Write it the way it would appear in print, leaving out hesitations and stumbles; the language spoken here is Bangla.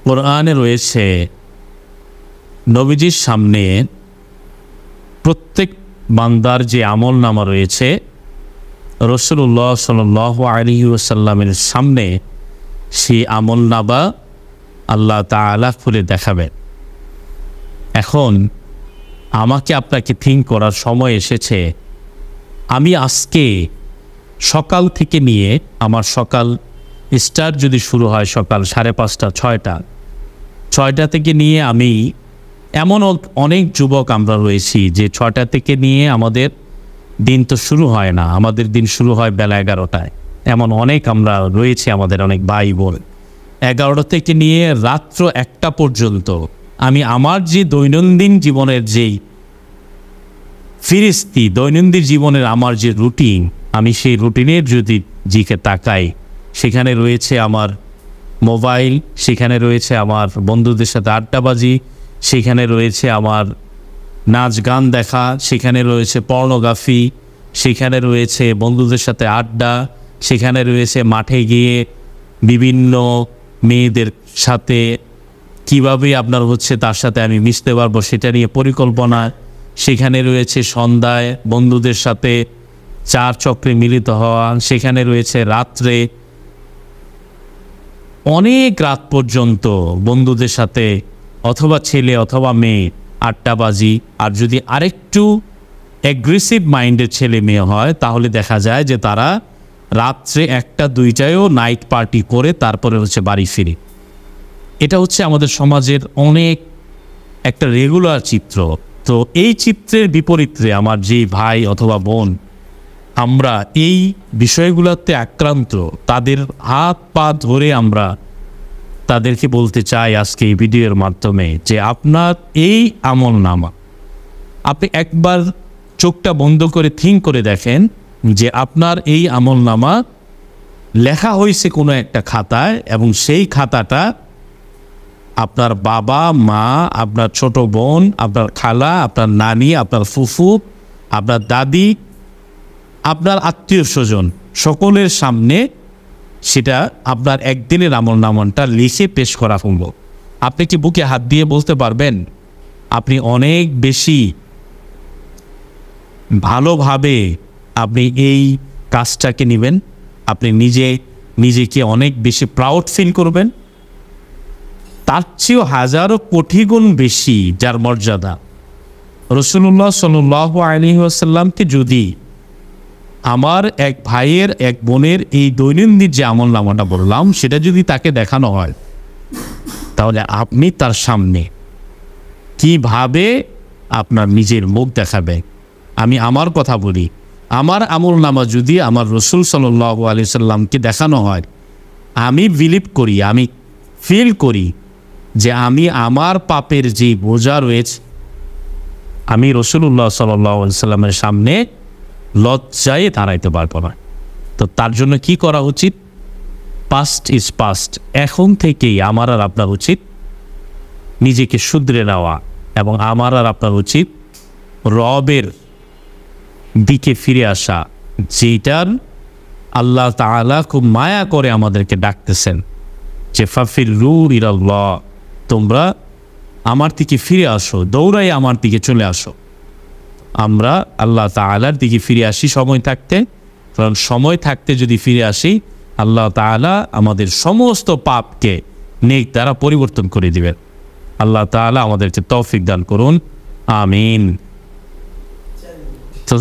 কোরআনে রয়েছে নবীজির সামনে প্রত্যেক বান্দার যে আমল নামা রয়েছে রাসূলুল্লাহ সাল্লাল্লাহু আলাইহি ওয়াসাল্লামের সামনে সেই আমল নামা আল্লাহ তাআলা খুলে দেখাবেন। এখন আমাকে আপনাকে থিঙ্ক করার সময় এসেছে, আমি আজকে সকাল থেকে নিয়ে আমার সকাল স্টার্ট যদি শুরু হয় সকাল 5:30 6টা থেকে নিয়ে আমি এমন অনেক যুবক আমরা রয়েছি যে 6টা থেকে নিয়ে আমাদের দিন তো শুরু হয় না, আমাদের দিন শুরু হয় বেলা 11টায়। এমন অনেক আমরা রয়েছে, আমাদের অনেক ভাই বোন 11টা থেকে নিয়ে রাত্র 1টা পর্যন্ত আমি আমার যে দৈনন্দিন জীবনের যেই ফিরিস্তি, দৈনন্দিন জীবনের আমার যে রুটিন, আমি সেই রুটিনের যদি দিকে তাকাই, সেখানে রয়েছে আমার মোবাইল, সেখানে রয়েছে আমার বন্ধুদের সাথে আড্ডাবাজি, সেখানে রয়েছে আমার নাচ গান দেখা, সেখানে রয়েছে পর্নোগ্রাফি, সেখানে রয়েছে বন্ধুদের সাথে আড্ডা, সেখানে রয়েছে মাঠে গিয়ে বিভিন্ন মেয়েদের সাথে কিভাবে আপনার তার সাথে আমি মিশতে পারবো সেটা নিয়ে পরিকল্পনা, সেখানে রয়েছে সন্ধ্যায় বন্ধুদের সাথে চার চক্রে মিলিত হওয়া, সেখানে রয়েছে রাত্রে অনেক রাত পর্যন্ত বন্ধুদের সাথে অথবা ছেলে অথবা মেয়ে আড্ডাবাজি। আর যদি আরেকটু অ্যাগ্রেসিভ মাইন্ডের ছেলে মেয়ে হয় তাহলে দেখা যায় যে তারা রাত্রে 1টা 2টায়ও নাইট পার্টি করে তারপরে বাড়ি ফিরে। এটা আমাদের সমাজের অনেক একটা রেগুলার চিত্র। তো এই চিত্রের বিপরীতে আমার যে ভাই অথবা বোন আমরা এই বিষয়গুলোতে আক্রান্ত, তাদের হাত পা ধরে আমরা তাদেরকে বলতে চাই আজকে এই ভিডিওর মাধ্যমে যে আপনার এই আমল নামা, আপনি একবার চোখটা বন্ধ করে থিঙ্ক করে দেখেন যে আপনার এই আমল নামা লেখা হয়েছে কোনো একটা খাতায়, এবং সেই খাতাটা আপনার বাবা মা, আপনার ছোট বোন, আপনার খালা, আপনার নানি, আপনার ফুফু, আপনার দাদি, আপনার আত্মীয় স্বজন সকলের সামনে সেটা আপনার একদিনের আমল নামাটা লিখে পেশ করা হলো। আপনি কি বুকে হাত দিয়ে বলতে পারবেন আপনি অনেক বেশি ভালোভাবে আপনি এই কাজটাকে নেবেন? আপনি নিজেকে অনেক বেশি প্রাউড ফিল করবেন। তার চেয়েও হাজারো কোটি গুণ বেশি যার মর্যাদা রাসূলুল্লাহ সাল্লাল্লাহু আলাইহি ওয়াসাল্লামকে যদি আমার এক ভাইয়ের এক বোনের এই দৈনন্দিন যে আমল নামাটা বললাম সেটা যদি তাকে দেখানো হয়, তাহলে আপনি তার সামনে কিভাবে আপনার নিজের মুখ দেখাবে? আমি আমার কথা বলি, আমার আমল নামা যদি আমার রাসূল সাল্লাল্লাহু আলাইহি সাল্লামকে দেখানো হয়, আমি বিলিভ করি, আমি ফিল করি যে আমি আমার পাপের যে বোঝা রয়েছে আমি রাসূলুল্লাহ সাল্লাল্লাহু আলাইহি সাল্লামের সামনে লজ্জায় দাঁড়াইতে পারবো না। তো তার জন্য কি করা উচিত? Past is past. এখন থেকেই আমার আর আপনার উচিত নিজেকে শুধরে নেওয়া, এবং আমার আর আপনার উচিত রবের দিকে ফিরে আসা, যেটার আল্লাহ তাআলা খুব মায়া করে আমাদেরকে ডাকতেছেন যে ফাফিরু ইলাল্লাহ, তোমরা আমার দিকে ফিরে আসো, দৌড়াই আমার দিকে চলে আসো। আমরা আল্লাহ তাআলার দিকে ফিরে আসি সময় থাকতে, কারণ সময় থাকতে যদি ফিরে আসি আল্লাহ তাআলা আমাদের সমস্ত পাপকে নেক দ্বারা পরিবর্তন করে দিবেন। আল্লাহ তাআলা আমাদেরকে তৌফিক দান করুন, আমিন। তো